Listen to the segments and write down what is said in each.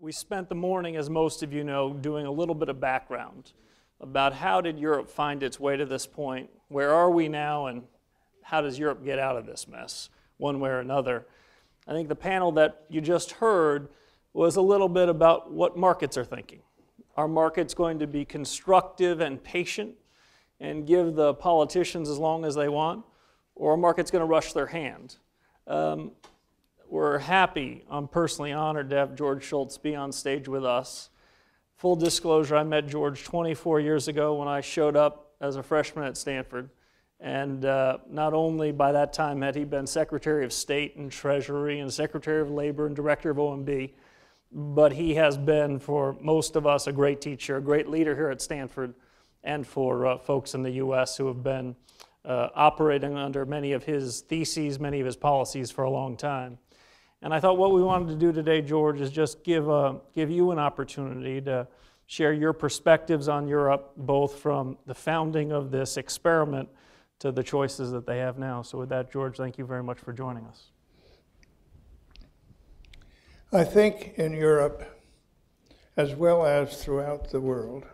We spent the morning, as most of you know, doing a little bit of background about how did Europe find its way to this point, where are we now, and how does Europe get out of this mess, one way or another. I think the panel that you just heard was a little bit about what markets are thinking. Are markets going to be constructive and patient and give the politicians as long as they want, or are markets going to rush their hand? We're happy, I'm personally honored to have George Shultz be on stage with us. Full disclosure, I met George 24 years ago when I showed up as a freshman at Stanford. And not only by that time had he been Secretary of State and Treasury and Secretary of Labor and Director of OMB, but he has been, for most of us, a great teacher, a great leader here at Stanford, and for folks in the US who have been operating under many of his theses, many of his policies for a long time. And I thought what we wanted to do today, George, is just give you an opportunity to share your perspectives on Europe, both from the founding of this experiment to the choices that they have now. So with that, George, thank you very much for joining us. I think in Europe, as well as throughout the world,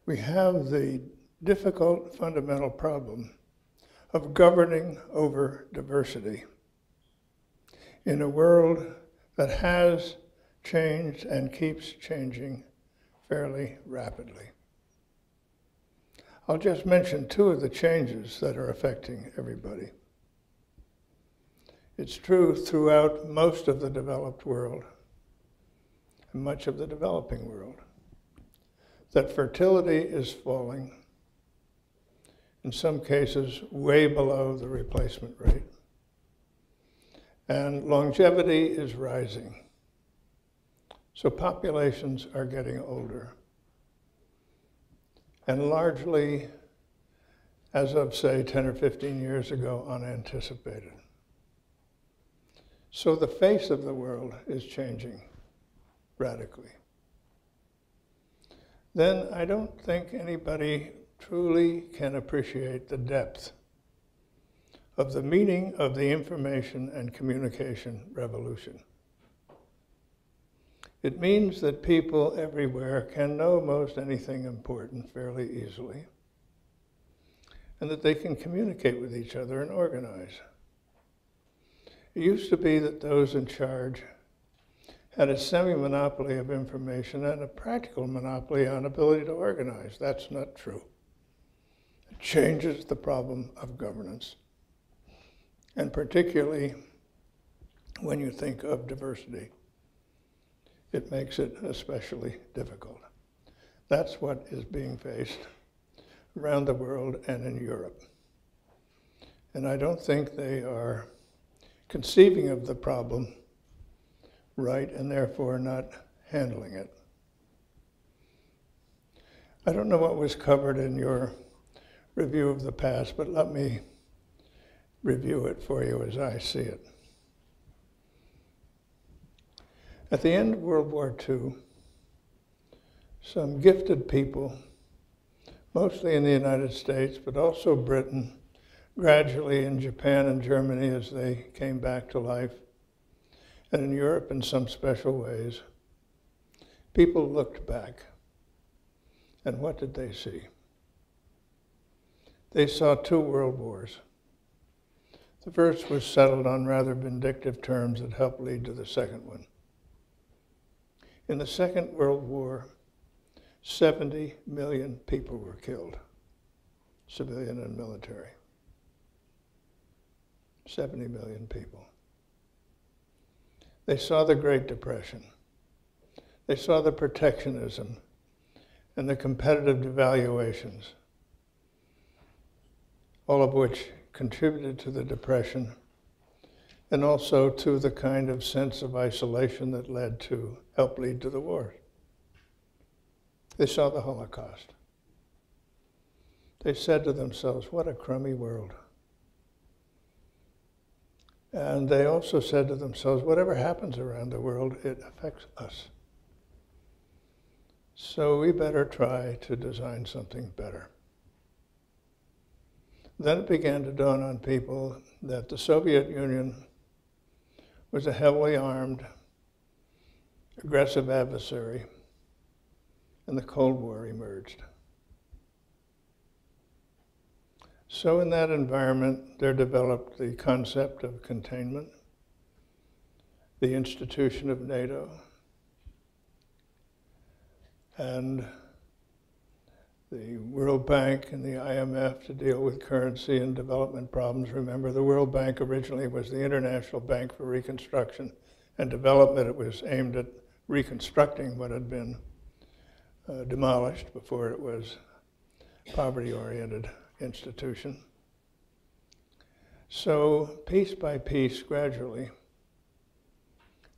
we have the difficult fundamental problem of governing over diversity in a world that has changed and keeps changing fairly rapidly. I'll just mention two of the changes that are affecting everybody. It's true throughout most of the developed world and much of the developing world that fertility is falling, in some cases way below the replacement rate. And longevity is rising. So populations are getting older. And largely, as of say 10 or 15 years ago, unanticipated. So the face of the world is changing radically. Then I don't think anybody truly can appreciate the depth of the meaning of the information and communication revolution. It means that people everywhere can know most anything important fairly easily, and that they can communicate with each other and organize. It used to be that those in charge had a semi-monopoly of information and a practical monopoly on ability to organize. That's not true. It changes the problem of governance. And particularly when you think of diversity, it makes it especially difficult. That's what is being faced around the world and in Europe. And I don't think they are conceiving of the problem right and therefore not handling it. I don't know what was covered in your review of the past, but let me review it for you as I see it. At the end of World War II, some gifted people, mostly in the United States, but also Britain, gradually in Japan and Germany as they came back to life, and in Europe in some special ways, people looked back. And what did they see? They saw two world wars. The first was settled on rather vindictive terms that helped lead to the second one. In the Second World War, 70 million people were killed, civilian and military. 70 million people. They saw the Great Depression. They saw the protectionism and the competitive devaluations, all of which contributed to the Depression and also to the kind of sense of isolation that helped lead to the war. They saw the Holocaust. They said to themselves, what a crummy world. And they also said to themselves, whatever happens around the world, it affects us. So we better try to design something better. Then it began to dawn on people that the Soviet Union was a heavily armed aggressive adversary, and the Cold War emerged. So in that environment, there developed the concept of containment, the institution of NATO, and the World Bank and the IMF to deal with currency and development problems. Remember, the World Bank originally was the International Bank for Reconstruction and Development. It was aimed at reconstructing what had been demolished before it was a poverty-oriented institution. So piece by piece, gradually,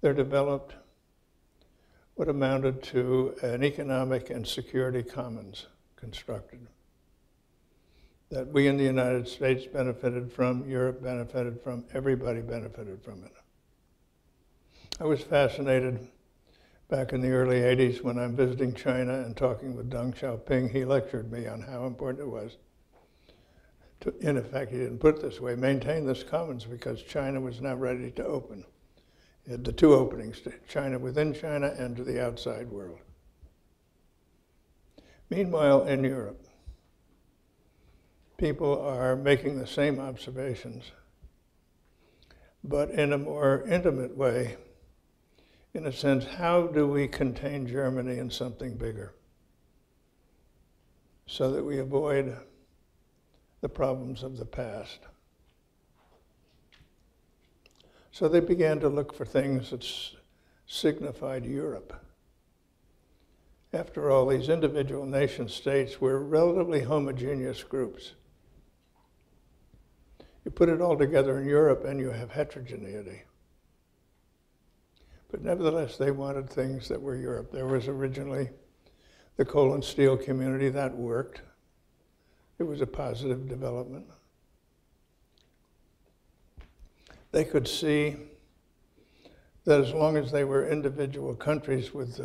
there developed what amounted to an economic and security commons constructed that we in the United States benefited from, Europe benefited from, everybody benefited from it. I was fascinated back in the early 80s when I'm visiting China and talking with Deng Xiaoping. He lectured me on how important it was to, in effect, he didn't put it this way, maintain this commons because China was now ready to open. It had the two openings, to China within China and to the outside world. Meanwhile, in Europe, people are making the same observations, but in a more intimate way. In a sense, how do we contain Germany in something bigger so that we avoid the problems of the past? So they began to look for things that signified Europe. After all, these individual nation states were relatively homogeneous groups. You put it all together in Europe and you have heterogeneity. But nevertheless, they wanted things that were Europe. There was originally the coal and steel community. That worked. It was a positive development. They could see that as long as they were individual countries with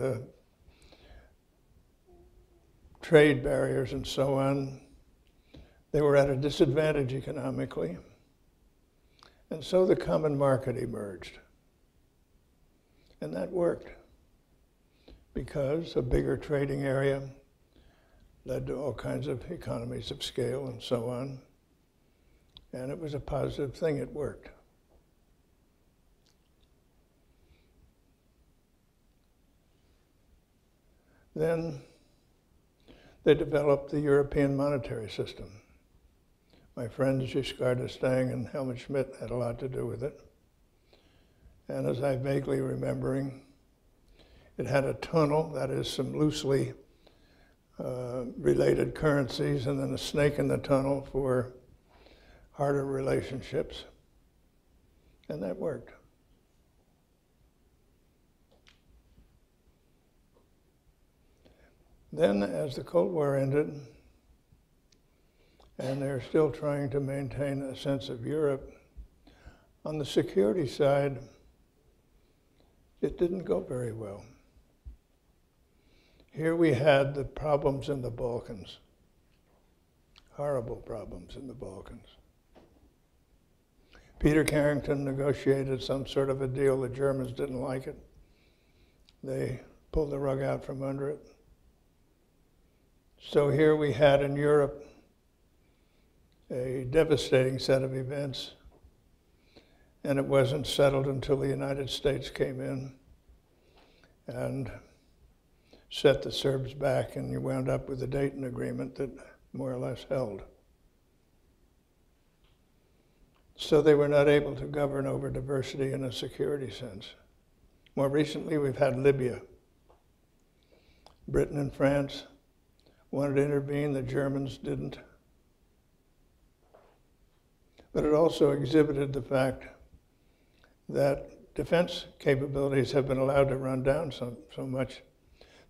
trade barriers and so on, they were at a disadvantage economically. And so the common market emerged. And that worked because a bigger trading area led to all kinds of economies of scale and so on. And it was a positive thing, it worked. Then they developed the European monetary system. My friends Giscard d'Estaing and Helmut Schmidt had a lot to do with it. And as I'm vaguely remembering, it had a tunnel, that is some loosely related currencies, and then a snake in the tunnel for harder relationships. And that worked. Then, as the Cold War ended, and they're still trying to maintain a sense of Europe, on the security side, it didn't go very well. Here we had the problems in the Balkans, horrible problems in the Balkans. Peter Carrington negotiated some sort of a deal. The Germans didn't like it. They pulled the rug out from under it. So here we had in Europe a devastating set of events, and it wasn't settled until the United States came in and set the Serbs back, and you wound up with a Dayton Agreement that more or less held. So they were not able to govern over diversity in a security sense. More recently, we've had Libya. Britain and France wanted to intervene, the Germans didn't. But it also exhibited the fact that defense capabilities have been allowed to run down so much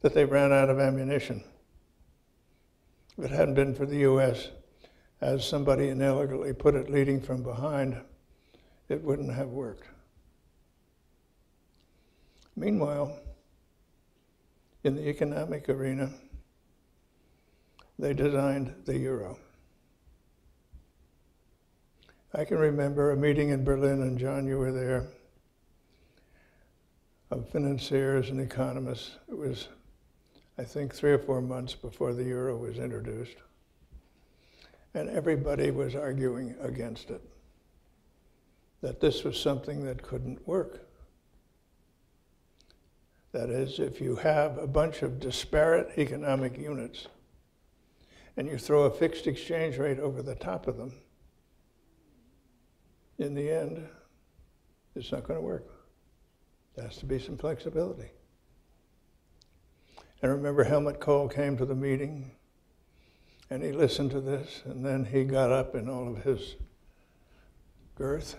that they ran out of ammunition. If it hadn't been for the US, as somebody inelegantly put it, leading from behind, it wouldn't have worked. Meanwhile, in the economic arena, they designed the euro. I can remember a meeting in Berlin, and John, you were there, of financiers and economists. It was, I think, 3 or 4 months before the euro was introduced. And everybody was arguing against it, that this was something that couldn't work. That is, if you have a bunch of disparate economic units and you throw a fixed exchange rate over the top of them, in the end, it's not going to work. There has to be some flexibility. And remember, Helmut Kohl came to the meeting, and he listened to this, and then he got up in all of his girth,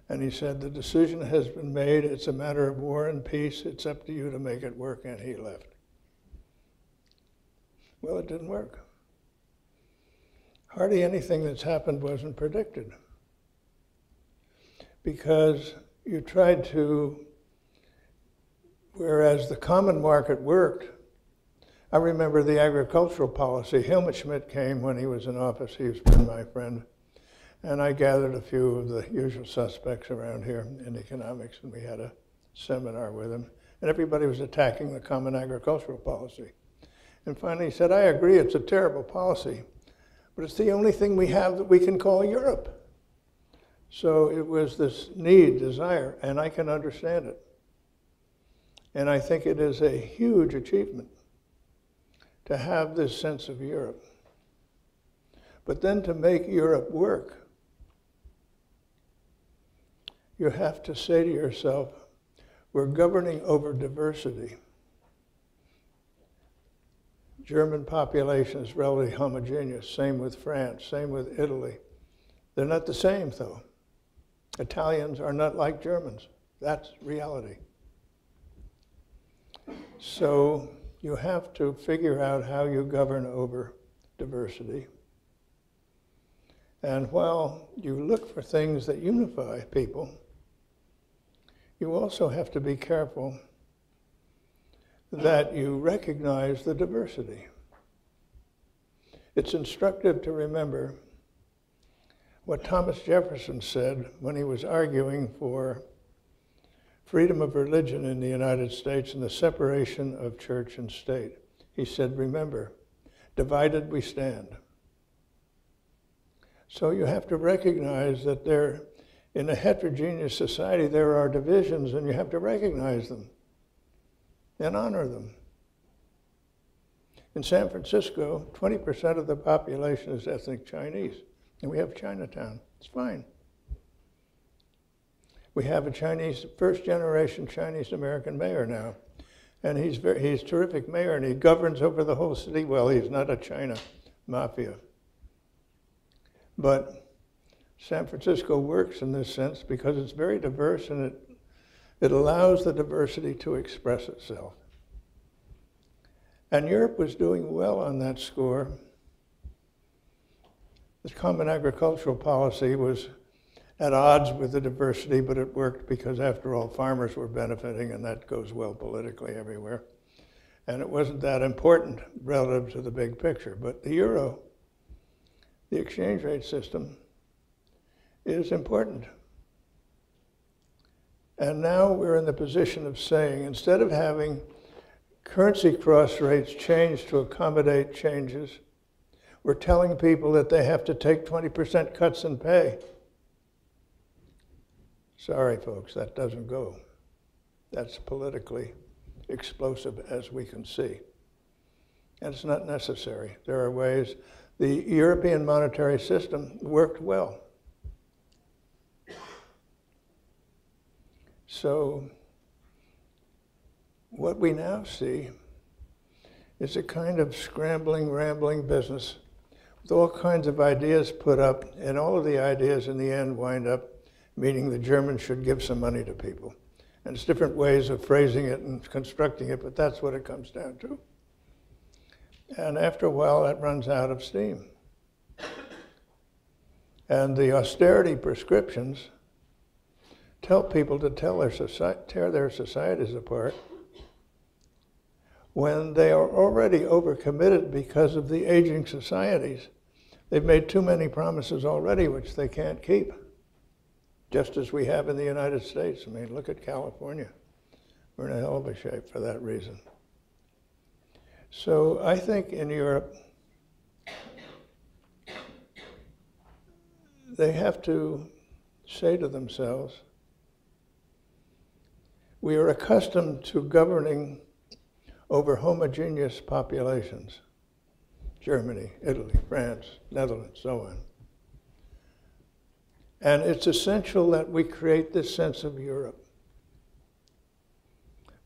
and he said, the decision has been made. It's a matter of war and peace. It's up to you to make it work, and he left. Well, it didn't work. Hardly anything that's happened wasn't predicted, because you tried to, whereas the common market worked. I remember the agricultural policy. Helmut Schmidt came when he was in office. He's been my friend. And I gathered a few of the usual suspects around here in economics, and we had a seminar with him. And everybody was attacking the common agricultural policy. And finally he said, I agree, it's a terrible policy, but it's the only thing we have that we can call Europe. So it was this need, desire, and I can understand it. And I think it is a huge achievement to have this sense of Europe. But then to make Europe work, you have to say to yourself, we're governing over diversity. German population is relatively homogeneous, same with France, same with Italy. They're not the same, though. Italians are not like Germans. That's reality. So you have to figure out how you govern over diversity. And while you look for things that unify people, you also have to be careful that you recognize the diversity. It's instructive to remember what Thomas Jefferson said when he was arguing for freedom of religion in the United States and the separation of church and state. He said, remember, divided we stand. So you have to recognize that in a heterogeneous society, there are divisions, and you have to recognize them and honor them. In San Francisco, 20% of the population is ethnic Chinese, and we have Chinatown. It's fine. We have a first-generation Chinese-American mayor now, and he's a terrific mayor, and he governs over the whole city. Well, he's not a China mafia. But San Francisco works in this sense because it's very diverse, and it allows the diversity to express itself. And Europe was doing well on that score. The common agricultural policy was at odds with the diversity, but it worked because, after all, farmers were benefiting, and that goes well politically everywhere. And it wasn't that important relative to the big picture. But the euro, the exchange rate system, is important. And now we're in the position of saying, instead of having currency cross rates changed to accommodate changes, we're telling people that they have to take 20% cuts in pay. Sorry, folks, that doesn't go. That's politically explosive, as we can see. And it's not necessary. There are ways. The European monetary system worked well. So what we now see is a kind of scrambling, rambling business with all kinds of ideas put up, and all of the ideas in the end wind up meaning the Germans should give some money to people. And it's different ways of phrasing it and constructing it, but that's what it comes down to. And after a while, that runs out of steam. And the austerity prescriptions tell people to tear their societies apart when they are already overcommitted because of the aging societies. They've made too many promises already which they can't keep, just as we have in the United States. I mean, look at California. We're in a hell of a shape for that reason. So I think in Europe, they have to say to themselves, we are accustomed to governing over homogeneous populations. Germany, Italy, France, Netherlands, so on. And it's essential that we create this sense of Europe.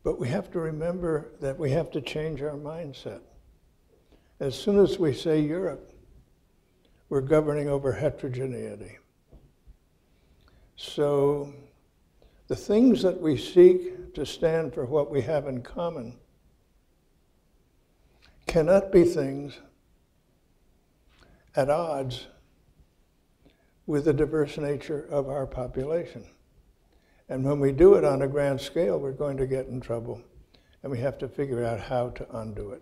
But we have to remember that we have to change our mindset. As soon as we say Europe, we're governing over heterogeneity. So the things that we seek to stand for what we have in common cannot be things at odds with the diverse nature of our population. And when we do it on a grand scale, we're going to get in trouble, and we have to figure out how to undo it.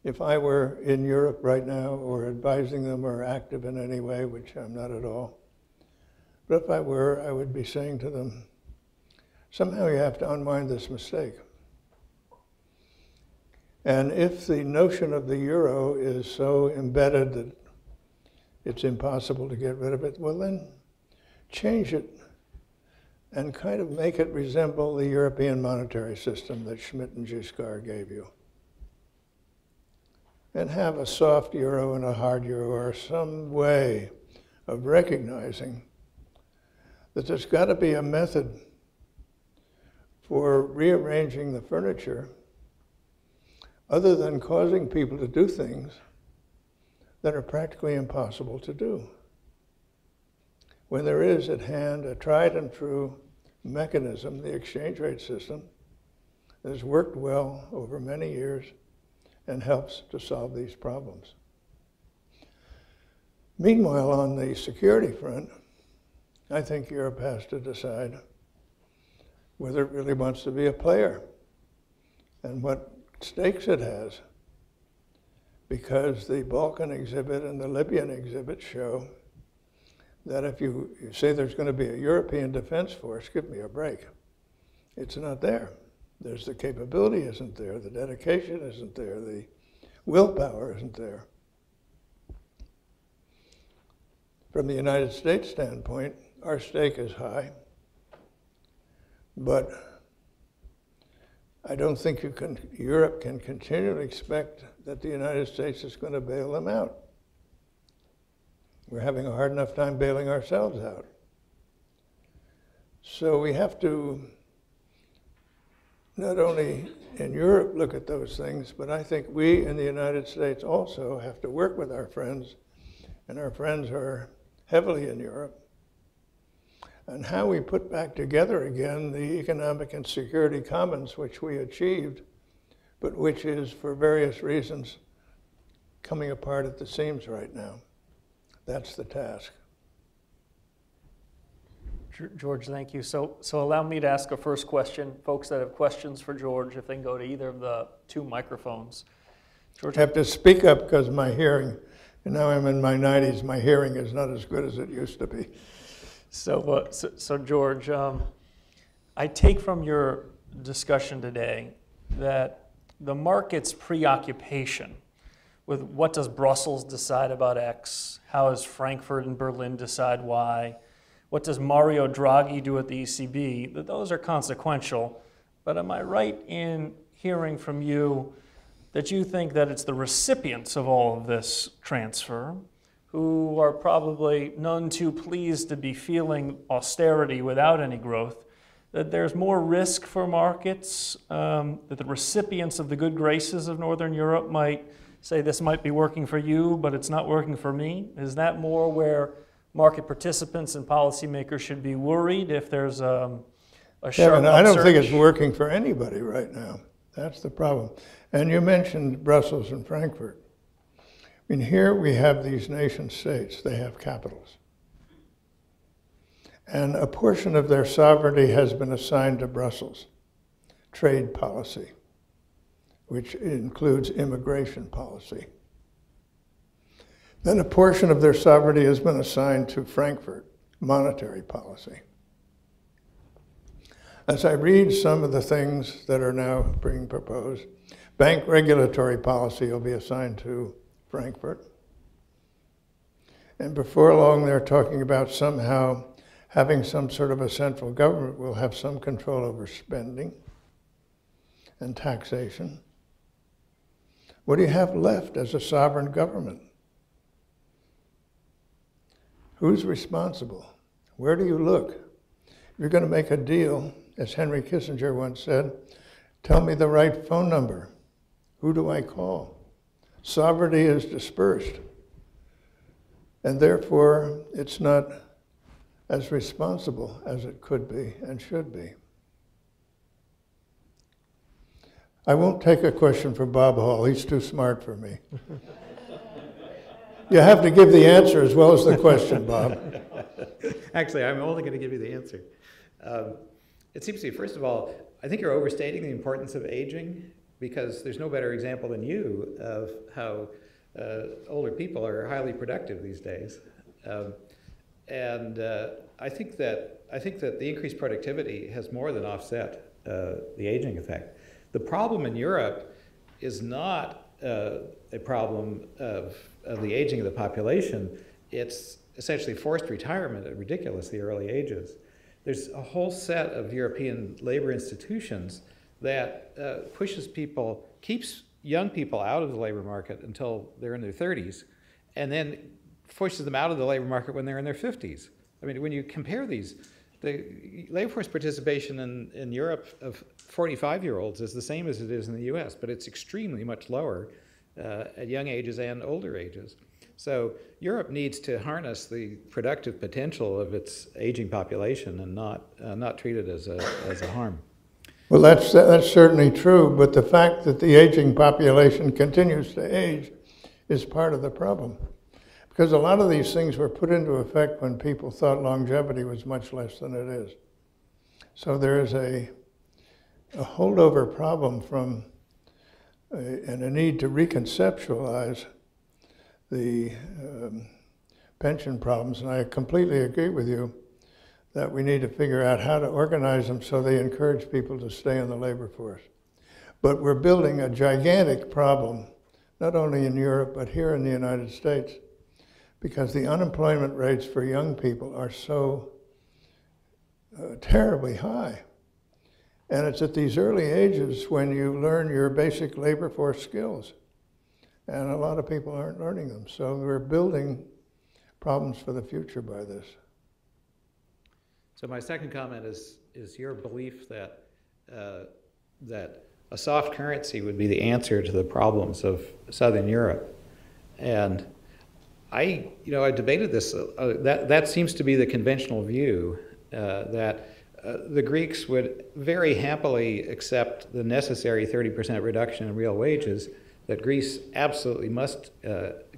If I were in Europe right now, or advising them, or active in any way, which I'm not at all, but if I were, I would be saying to them, somehow you have to unwind this mistake. And if the notion of the euro is so embedded that it's impossible to get rid of it, well then change it and kind of make it resemble the European monetary system that Schmidt and Giscard gave you. And have a soft euro and a hard euro, or some way of recognizing that there's got to be a method for rearranging the furniture other than causing people to do things that are practically impossible to do. When there is at hand a tried and true mechanism, the exchange rate system, that has worked well over many years and helps to solve these problems. Meanwhile, on the security front, I think Europe has to decide whether it really wants to be a player and what stakes it has, because the Balkan exhibit and the Libyan exhibit show that if you say there's going to be a European defense force, give me a break. It's not there. There's the capability isn't there, the dedication isn't there, the willpower isn't there. From the United States standpoint, our stake is high, but I don't think Europe can continually expect that the United States is going to bail them out. We're having a hard enough time bailing ourselves out. So we have to not only in Europe look at those things, but I think we in the United States also have to work with our friends, and our friends are heavily in Europe, and how we put back together again the economic and security commons which we achieved, but which is for various reasons coming apart at the seams right now. That's the task. George, thank you. So allow me to ask a first question. Folks that have questions for George, if they can go to either of the two microphones. George, I have to speak up because my hearing, and now I'm in my 90s, my hearing is not as good as it used to be. So George, I take from your discussion today that the market's preoccupation with what does Brussels decide about X, how does Frankfurt and Berlin decide Y, what does Mario Draghi do at the ECB, that those are consequential. But am I right in hearing from you that you think that it's the recipients of all of this transfer who are probably none too pleased to be feeling austerity without any growth, that there's more risk for markets, that the recipients of the good graces of Northern Europe might say this might be working for you, but it's not working for me? Is that more where market participants and policymakers should be worried if there's a sharp Kevin, I don't upsurge? think it's working for anybody right now. That's the problem. And you mentioned Brussels and Frankfurt. I mean, here we have these nation states, they have capitals. And a portion of their sovereignty has been assigned to Brussels. Trade policy, which includes immigration policy. Then a portion of their sovereignty has been assigned to Frankfurt, monetary policy. As I read some of the things that are now being proposed, bank regulatory policy will be assigned to Frankfurt. And before long, they're talking about somehow having some sort of a central government will have some control over spending and taxation. What do you have left as a sovereign government? Who's responsible? Where do you look? If you're going to make a deal, as Henry Kissinger once said, tell me the right phone number. Who do I call? Sovereignty is dispersed, and therefore it's not as responsible as it could be and should be. I won't take a question from Bob Hall. He's too smart for me. You have to give the answer as well as the question, Bob. Actually, I'm only going to give you the answer. It seems to me, first of all, I think you're overstating the importance of aging, because there's no better example than you of how older people are highly productive these days. I think that the increased productivity has more than offset the aging effect. The problem in Europe is not a problem of the aging of the population. It's essentially forced retirement at ridiculously early ages. There's a whole set of European labor institutions that keeps young people out of the labor market until they're in their 30s, and then pushes them out of the labor market when they're in their 50s. I mean, when you compare these, the labor force participation in Europe of 45-year-olds is the same as it is in the US, but it's extremely much lower at young ages and older ages. So Europe needs to harness the productive potential of its aging population and not treat it as a harm. Well, that's certainly true, but the fact that the aging population continues to age is part of the problem. Because a lot of these things were put into effect when people thought longevity was much less than it is. So there is a holdover problem from and a need to reconceptualize the pension problems. And I completely agree with you that we need to figure out how to organize them so they encourage people to stay in the labor force. But we're building a gigantic problem, not only in Europe, but here in the United States, because the unemployment rates for young people are so terribly high. And it's at these early ages when you learn your basic labor force skills. And a lot of people aren't learning them. So we're building problems for the future by this. So my second comment is your belief that that a soft currency would be the answer to the problems of Southern Europe. And I debated this. That seems to be the conventional view, that the Greeks would very happily accept the necessary 30% reduction in real wages that Greece absolutely must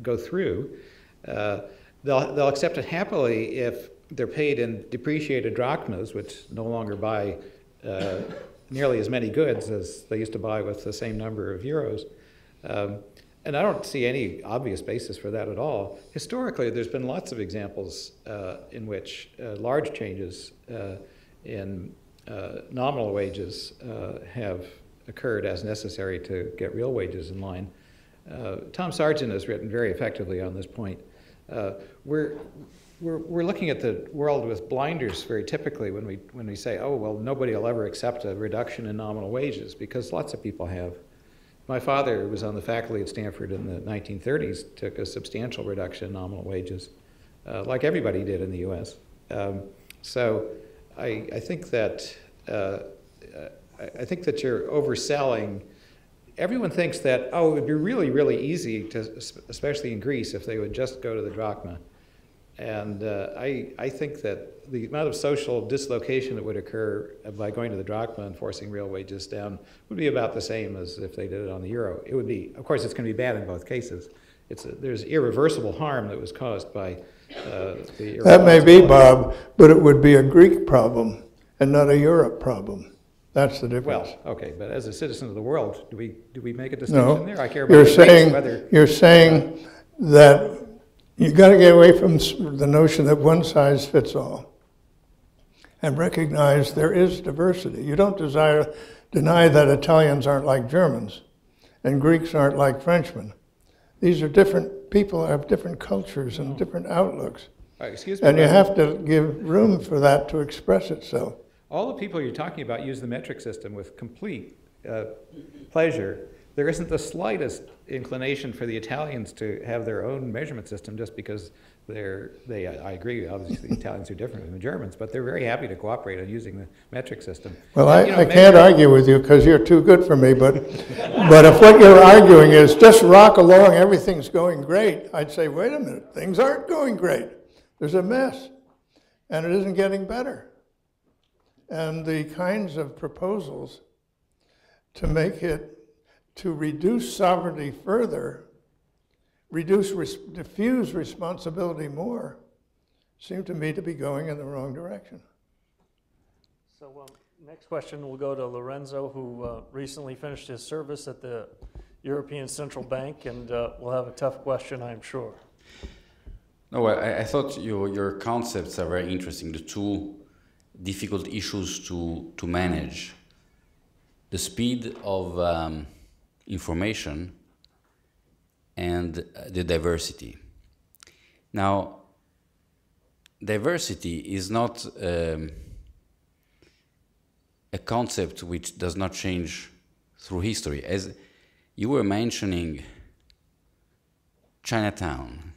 go through. They'll accept it happily if they're paid in depreciated drachmas, which no longer buy nearly as many goods as they used to buy with the same number of euros. And I don't see any obvious basis for that at all. Historically, there's been lots of examples in which large changes in nominal wages have occurred as necessary to get real wages in line. Tom Sargent has written very effectively on this point. We're looking at the world with blinders very typically when we say, oh, well, nobody will ever accept a reduction in nominal wages, because lots of people have. My father, who was on the faculty at Stanford in the 1930s, took a substantial reduction in nominal wages, like everybody did in the US. So I think that you're overselling. Everyone thinks that, oh, it would be really, really easy, especially in Greece, if they would just go to the drachma. And I think that the amount of social dislocation that would occur by going to the drachma and forcing real wages down would be about the same as if they did it on the euro. It would be, of course, it's going to be bad in both cases. There's irreversible harm that was caused by the... That may be, Bob, but it would be a Greek problem and not a Europe problem. That's the difference. Well, okay, but as a citizen of the world, do we make a distinction there? I care about you're saying that you got to get away from the notion that one size fits all. and recognize there is diversity. You don't deny that Italians aren't like Germans and Greeks aren't like Frenchmen. These are different people, have different cultures and different outlooks. Excuse me. And you have to give room for that to express itself. All the people you're talking about use the metric system with complete pleasure. There isn't the slightest inclination for the Italians to have their own measurement system just because I agree, obviously the Italians are different than the Germans, but they're very happy to cooperate on using the metric system. Well, I can't argue with you because you're too good for me, but if what you're arguing is just rock along, everything's going great, I'd say, wait a minute, things aren't going great. There's a mess, and it isn't getting better. And the kinds of proposals to reduce sovereignty further, diffuse responsibility more, seem to me to be going in the wrong direction. So next question will go to Lorenzo, who recently finished his service at the European Central Bank, and will have a tough question, I'm sure. No, I thought your concepts are very interesting, the two difficult issues to manage. The speed of information and the diversity. Now, diversity is not a concept which does not change through history. As you were mentioning Chinatown,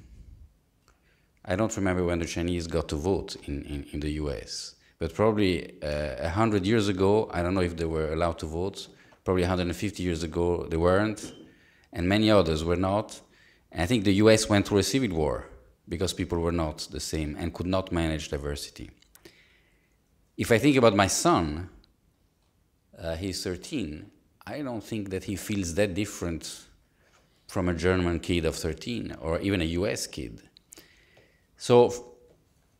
I don't remember when the Chinese got to vote in the US, but probably 100 years ago, I don't know if they were allowed to vote, probably 150 years ago they weren't, and many others were not. And I think the US went through a civil war because people were not the same and could not manage diversity. If I think about my son, he's 13, I don't think that he feels that different from a German kid of 13 or even a US kid. So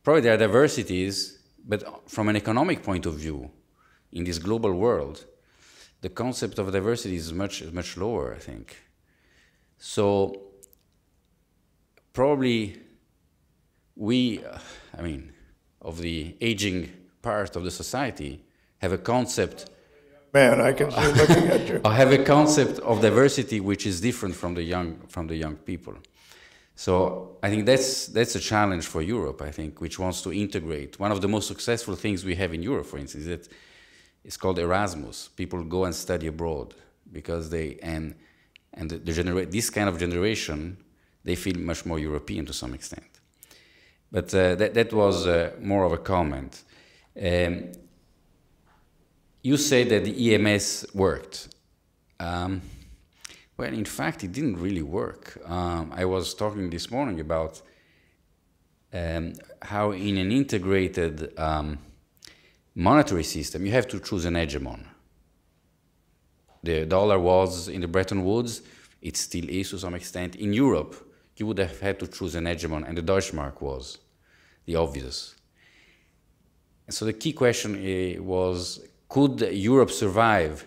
probably there are diversities, but from an economic point of view, in this global world, the concept of diversity is much lower, I think. So probably we, of the aging part of the society, have a concept. Man, I can see looking at you. Have a concept of diversity which is different from the young people. So I think that's a challenge for Europe, I think, which wants to integrate. One of the most successful things we have in Europe, for instance, is that it's called Erasmus. People go and study abroad because this kind of generation, they feel much more European to some extent. But that was more of a comment. You say that the EMS worked. Well, in fact, it didn't really work. I was talking this morning about how in an integrated monetary system, you have to choose an hegemon. The dollar was in the Bretton Woods, it still is to some extent. In Europe, you would have had to choose an hegemon, and the Deutschmark was the obvious. So the key question was, could Europe survive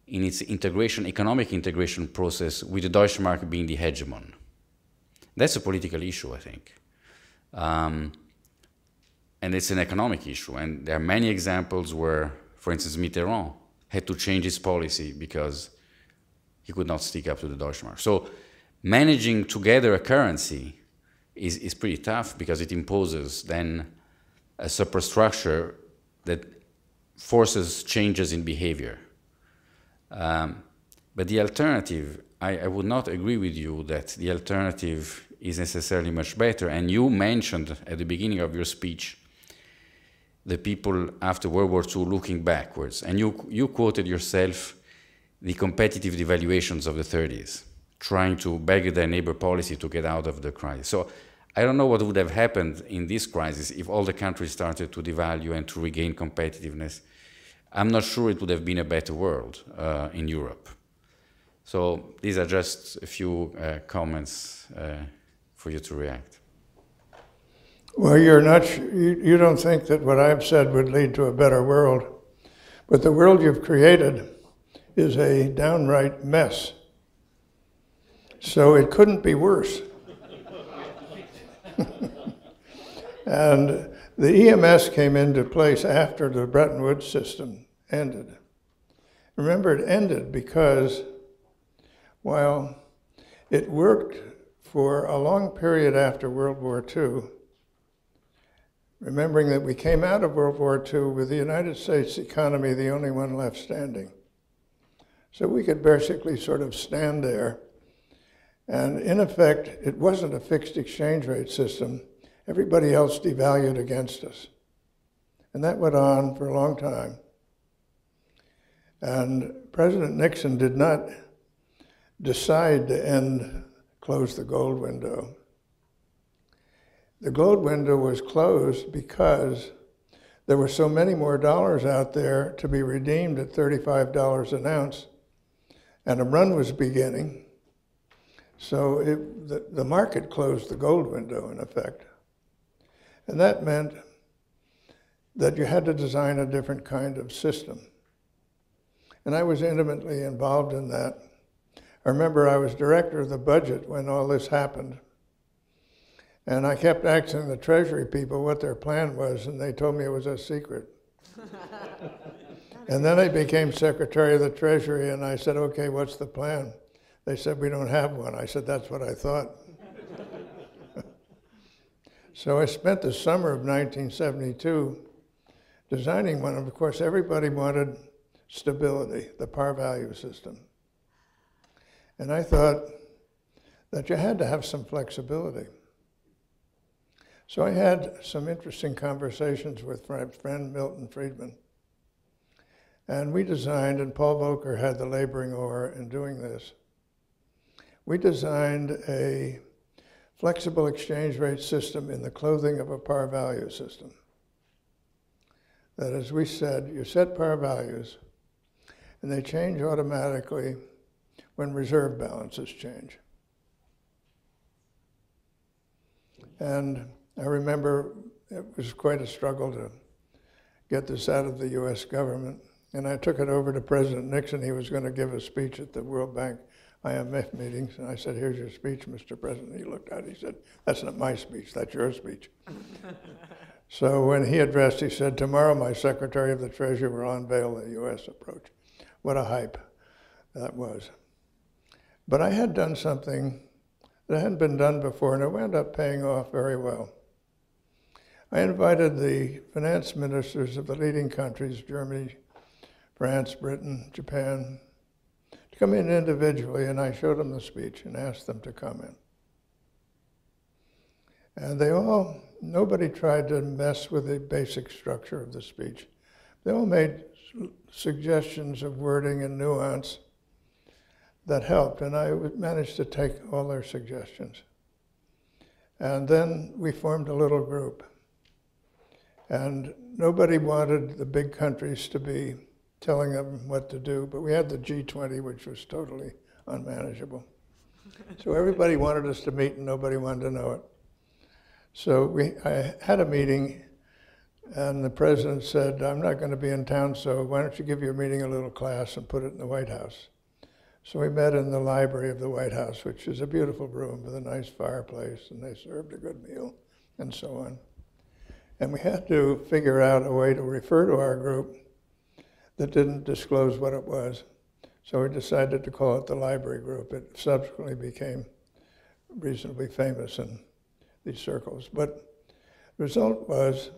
in its economic integration process with the Deutschmark being the hegemon? That's a political issue, I think. And it's an economic issue. And there are many examples where, for instance, Mitterrand had to change his policy because he could not stick up to the Deutschmark. So managing together a currency is pretty tough because it imposes then a superstructure that forces changes in behavior. But the alternative, I would not agree with you that the alternative is necessarily much better. And you mentioned at the beginning of your speech the people after World War II looking backwards. And you quoted yourself the competitive devaluations of the 30s, trying to beg their neighbor policy to get out of the crisis. So I don't know what would have happened in this crisis if all the countries started to devalue and to regain competitiveness. I'm not sure it would have been a better world in Europe. So these are just a few comments for you to react. Well, you don't think that what I've said would lead to a better world, but the world you've created is a downright mess. So it couldn't be worse. And The EMS came into place after the Bretton Woods system ended. Remember, it ended because while it worked for a long period after World War II, remembering that we came out of World War II with the United States economy the only one left standing. So we could basically sort of stand there. And in effect, it wasn't a fixed exchange rate system. Everybody else devalued against us. And that went on for a long time. And President Nixon did not decide to close the gold window. The gold window was closed because there were so many more dollars out there to be redeemed at $35 an ounce, and a run was beginning. So the market closed the gold window, in effect. And that meant that you had to design a different kind of system. And I was intimately involved in that. I remember I was director of the budget when all this happened. And I kept asking the Treasury people what their plan was, and they told me it was a secret. And then I became Secretary of the Treasury, and I said, okay, what's the plan? They said, we don't have one. I said, that's what I thought. So I spent the summer of 1972 designing one. Of course, everybody wanted stability, the par value system. And I thought that you had to have some flexibility. So I had some interesting conversations with my friend Milton Friedman. And we designed, and Paul Volcker had the laboring oar in doing this. We designed a flexible exchange rate system in the clothing of a par value system. That, as we said, you set par values, and they change automatically when reserve balances change. And I remember it was quite a struggle to get this out of the US government. And I took it over to President Nixon. He was going to give a speech at the World Bank IMF meetings. And I said, here's your speech, Mr. President. He looked at it, he said, that's not my speech, that's your speech. So when he addressed, he said, tomorrow my Secretary of the Treasury will unveil the US approach. What a hype that was. But I had done something that hadn't been done before, and it wound up paying off very well. I invited the finance ministers of the leading countries, Germany, France, Britain, Japan, to come in individually, and I showed them the speech and asked them to comment. And they all, nobody tried to mess with the basic structure of the speech. They all made suggestions of wording and nuance that helped, and I managed to take all their suggestions. And then we formed a little group. And nobody wanted the big countries to be telling them what to do, but we had the G20, which was totally unmanageable. So everybody wanted us to meet, and nobody wanted to know it. So I had a meeting, and the president said, I'm not going to be in town, so why don't you give your meeting a little class and put it in the White House? So we met in the library of the White House, which is a beautiful room with a nice fireplace, and they served a good meal, and so on. And we had to figure out a way to refer to our group that didn't disclose what it was. So we decided to call it the Library Group. It subsequently became reasonably famous in these circles. But the result was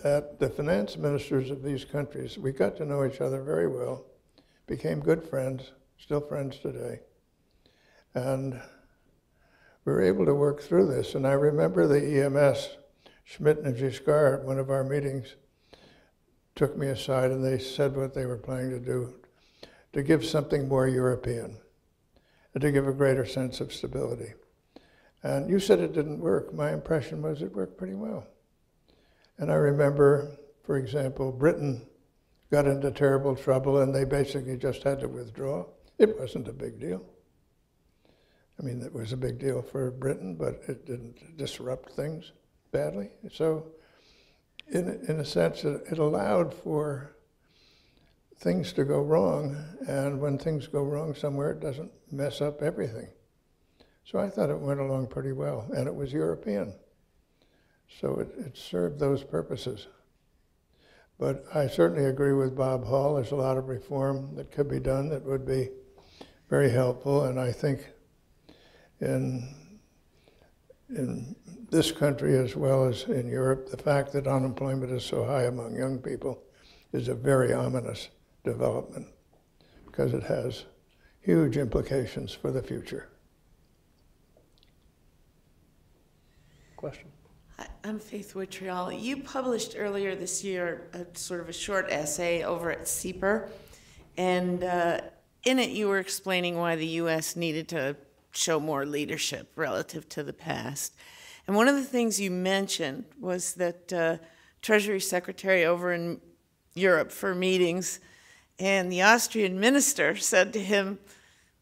that the finance ministers of these countries, we got to know each other very well, became good friends, still friends today. And we were able to work through this. And I remember the EMS, Schmidt and Giscard, at one of our meetings, took me aside and they said what they were planning to do, to give something more European, and to give a greater sense of stability. And you said it didn't work. My impression was it worked pretty well. And I remember, for example, Britain got into terrible trouble and they basically just had to withdraw. It wasn't a big deal. I mean, it was a big deal for Britain, but it didn't disrupt things badly. So in a sense, it allowed for things to go wrong, and when things go wrong somewhere, it doesn't mess up everything. So I thought it went along pretty well, and it was European. So it served those purposes. But I certainly agree with Bob Hall. There's a lot of reform that could be done that would be very helpful. And I think in this country as well as in Europe, the fact that unemployment is so high among young people is a very ominous development because it has huge implications for the future. Question? I'm Faith Wittriall. You published earlier this year a sort of a short essay over at CEPR, and in it you were explaining why the U.S. needed to show more leadership relative to the past. And one of the things you mentioned was that Treasury Secretary over in Europe for meetings, and the Austrian minister said to him,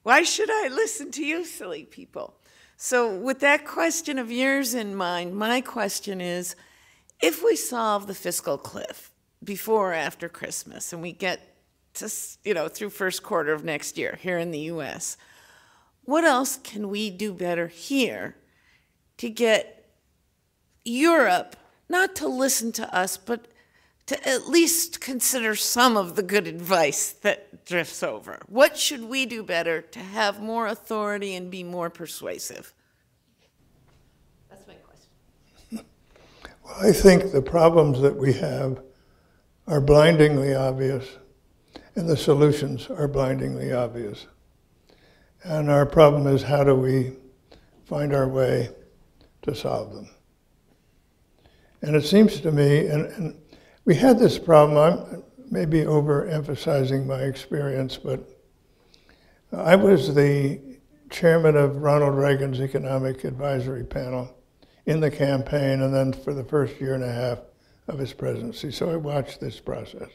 "Why should I listen to you silly people?" So with that question of yours in mind, my question is, if we solve the fiscal cliff before or after Christmas, and we get to, through first quarter of next year here in the U.S., what else can we do better here to get Europe not to listen to us, but to at least consider some of the good advice that drifts over? What should we do better to have more authority and be more persuasive? That's my question. Well, I think the problems that we have are blindingly obvious, and the solutions are blindingly obvious. And our problem is, how do we find our way to solve them? And it seems to me, and we had this problem, I'm maybe overemphasizing my experience, but I was the chairman of Ronald Reagan's Economic Advisory Panel in the campaign and then for the first year and a half of his presidency. So I watched this process.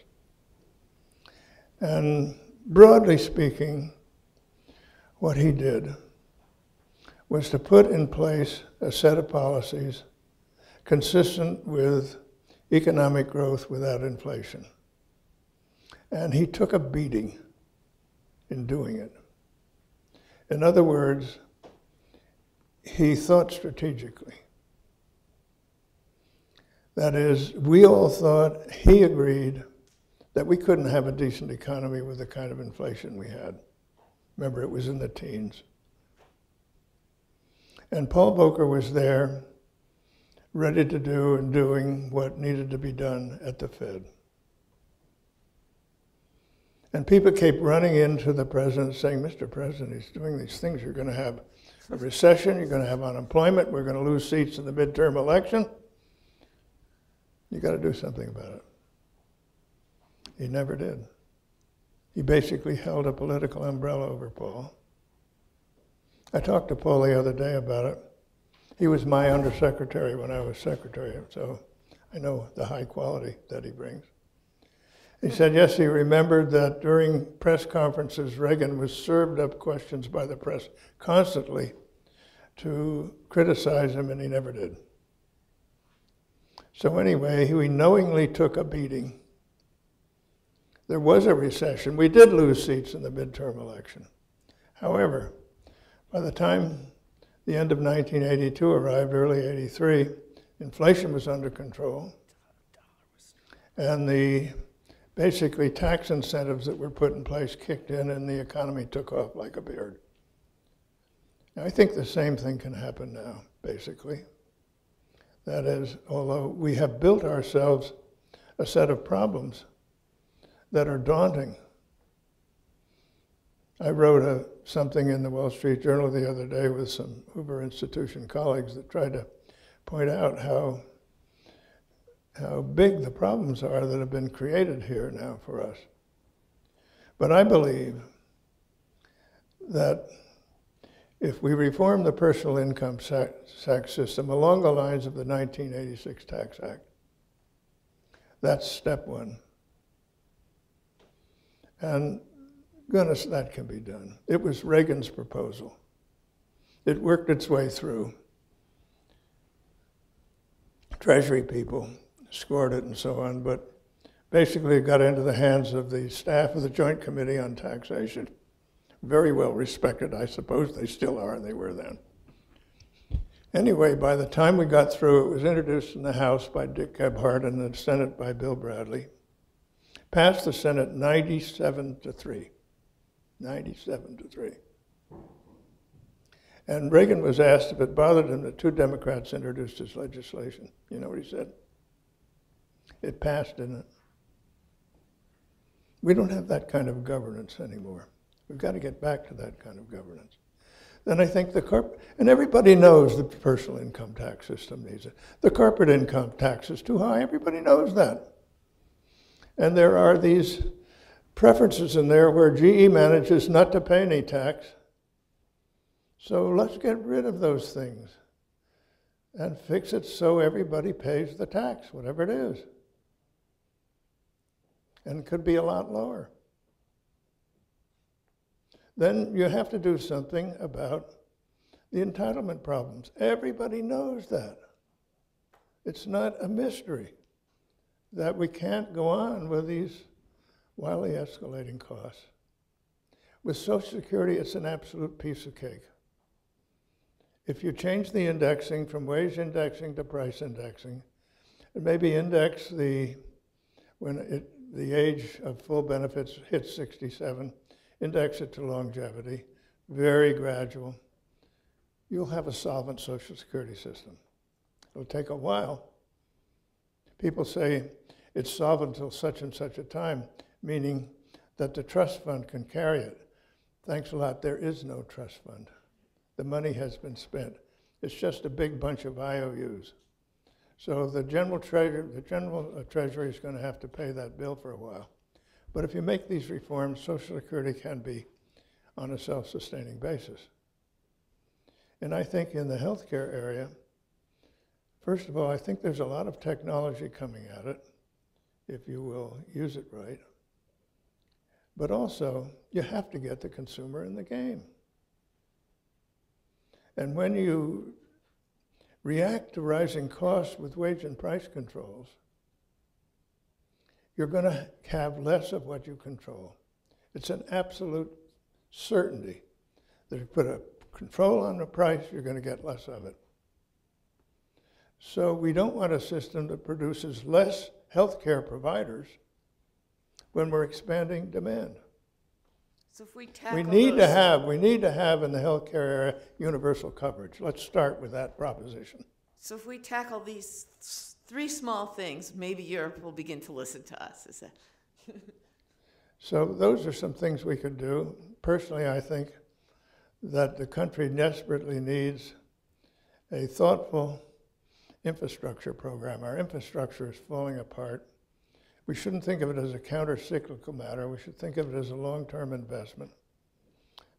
And broadly speaking, what he did was to put in place a set of policies consistent with economic growth without inflation. And he took a beating in doing it. In other words, he thought strategically. That is, we all thought, he agreed, that we couldn't have a decent economy with the kind of inflation we had. Remember, it was in the teens. And Paul Volcker was there, ready to do and doing what needed to be done at the Fed. And people kept running into the president saying, "Mr. President, he's doing these things. You're going to have a recession, you're going to have unemployment, we're going to lose seats in the midterm election. You got to do something about it." He never did. He basically held a political umbrella over Paul. I talked to Paul the other day about it. He was my undersecretary when I was secretary, so I know the high quality that he brings. He said, yes, he remembered that during press conferences, Reagan was served up questions by the press constantly to criticize him, and he never did. So anyway, he knowingly took a beating. There was a recession. We did lose seats in the midterm election. However, by the time the end of 1982 arrived, early 83, inflation was under control. And the basically tax incentives that were put in place kicked in, and the economy took off like a bird. Now, I think the same thing can happen now, basically. That is, although we have built ourselves a set of problems that are daunting. I wrote something in the Wall Street Journal the other day with some Hoover Institution colleagues that tried to point out how big the problems are that have been created here now for us. But I believe that if we reform the personal income tax system along the lines of the 1986 Tax Act, that's step one. And goodness, that can be done. It was Reagan's proposal. It worked its way through. Treasury people scored it and so on, but basically it got into the hands of the staff of the Joint Committee on Taxation. Very well respected, I suppose they still are, and they were then. Anyway, by the time we got through, it was introduced in the House by Dick Gebhardt and the Senate by Bill Bradley. Passed the Senate 97-3. 97-3. And Reagan was asked if it bothered him that 2 Democrats introduced his legislation. You know what he said? It passed, didn't it? We don't have that kind of governance anymore. We've got to get back to that kind of governance. Then I think and everybody knows the personal income tax system needs it. The corporate income tax is too high. Everybody knows that. And there are these preferences in there where GE manages not to pay any tax. So let's get rid of those things and fix it so everybody pays the tax, whatever it is. And it could be a lot lower. Then you have to do something about the entitlement problems. Everybody knows that. It's not a mystery that we can't go on with these wildly escalating costs. With Social Security, it's an absolute piece of cake. If you change the indexing from wage indexing to price indexing, and maybe index when the age of full benefits hits 67, index it to longevity, very gradual, you'll have a solvent Social Security system. It'll take a while. People say it's solvent until such and such a time, meaning that the trust fund can carry it. Thanks a lot, there is no trust fund. The money has been spent. It's just a big bunch of IOUs. So the general treasury is going to have to pay that bill for a while. But if you make these reforms, Social Security can be on a self-sustaining basis. And I think in the healthcare area, first of all, I think there's a lot of technology coming at it, if you will use it right. But also, you have to get the consumer in the game. And when you react to rising costs with wage and price controls, you're going to have less of what you control. It's an absolute certainty that if you put a control on the price, you're going to get less of it. So we don't want a system that produces less healthcare providers when we're expanding demand. So if we tackle we need to have in the healthcare area universal coverage. Let's start with that proposition. So if we tackle these 3 small things, maybe Europe will begin to listen to us. Is that? So those are some things we could do. Personally, I think that the country desperately needs a thoughtful infrastructure program. Our infrastructure is falling apart. We shouldn't think of it as a counter-cyclical matter. We should think of it as a long-term investment.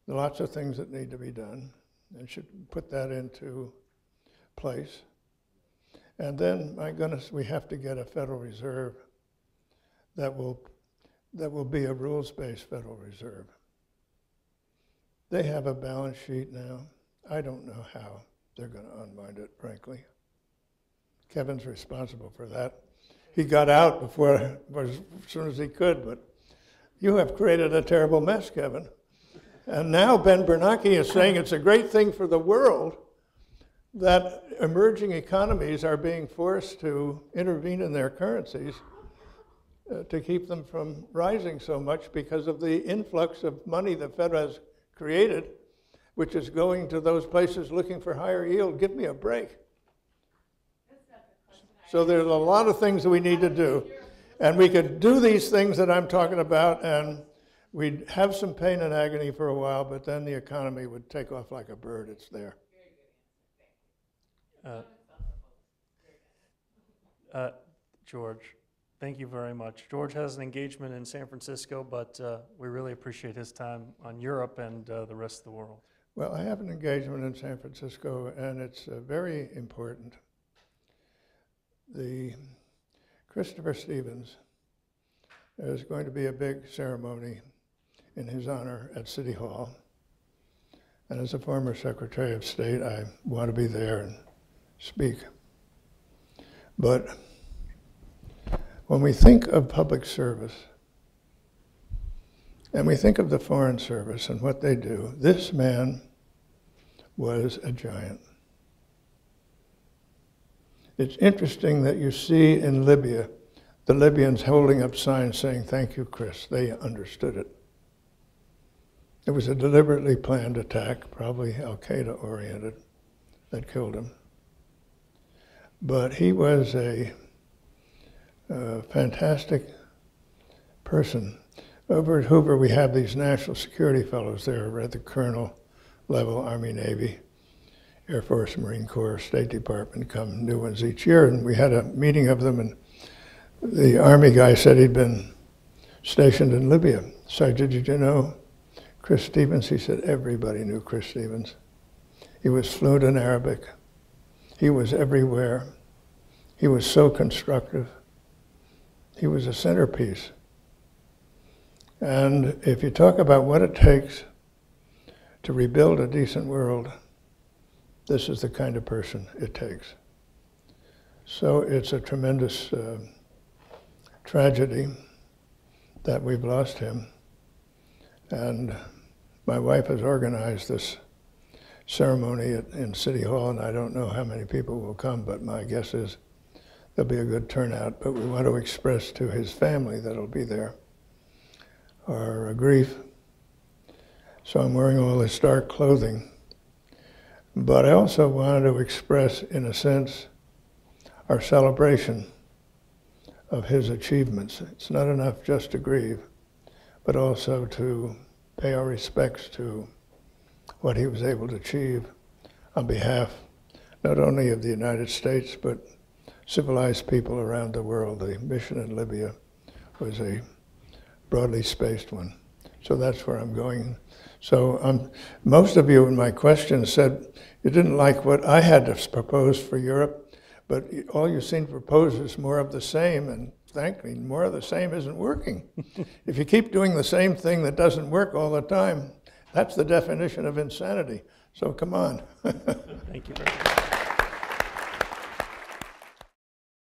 There are lots of things that need to be done, and should put that into place. And then, my goodness, we have to get a Federal Reserve that will be a rules-based Federal Reserve. They have a balance sheet now. I don't know how they're going to unwind it, frankly. Kevin's responsible for that. He got out as soon as he could, but you have created a terrible mess, Kevin. And now Ben Bernanke is saying it's a great thing for the world that emerging economies are being forced to intervene in their currencies to keep them from rising so much because of the influx of money the Fed has created, which is going to those places looking for higher yield. Give me a break. So there's a lot of things that we need to do. And we could do these things that I'm talking about, and we'd have some pain and agony for a while, but then the economy would take off like a bird. It's there. George, thank you very much. George has an engagement in San Francisco, but we really appreciate his time on Europe and the rest of the world. Well, I have an engagement in San Francisco, and it's very important. The Christopher Stevens, there's going to be a big ceremony in his honor at City Hall. And as a former Secretary of State, I want to be there and speak. But when we think of public service, and we think of the Foreign Service and what they do, this man was a giant. It's interesting that you see in Libya, the Libyans holding up signs saying, "Thank you, Chris." They understood it. It was a deliberately planned attack, probably Al-Qaeda oriented, that killed him. But he was a fantastic person. Over at Hoover, we have these national security fellows there at the colonel level, Army, Navy, Air Force, Marine Corps, State Department, come new ones each year. And we had a meeting of them, and the Army guy said he'd been stationed in Libya. So I said, "Did you know Chris Stevens?" He said, "Everybody knew Chris Stevens. He was fluent in Arabic. He was everywhere. He was so constructive. He was a centerpiece." And if you talk about what it takes to rebuild a decent world, this is the kind of person it takes. So it's a tremendous tragedy that we've lost him. And my wife has organized this ceremony in City Hall, and I don't know how many people will come, but my guess is there'll be a good turnout. But we want to express to his family that'll be there our grief. So I'm wearing all this dark clothing. But I also wanted to express, in a sense, our celebration of his achievements. It's not enough just to grieve, but also to pay our respects to what he was able to achieve on behalf not only of the United States, but civilized people around the world. The mission in Libya was a broadly spaced one. So that's where I'm going. So most of you in my questions said you didn't like what I had to propose for Europe, but all you seem to propose is more of the same, and frankly, more of the same isn't working. If you keep doing the same thing that doesn't work all the time, that's the definition of insanity. So come on. Thank you very much.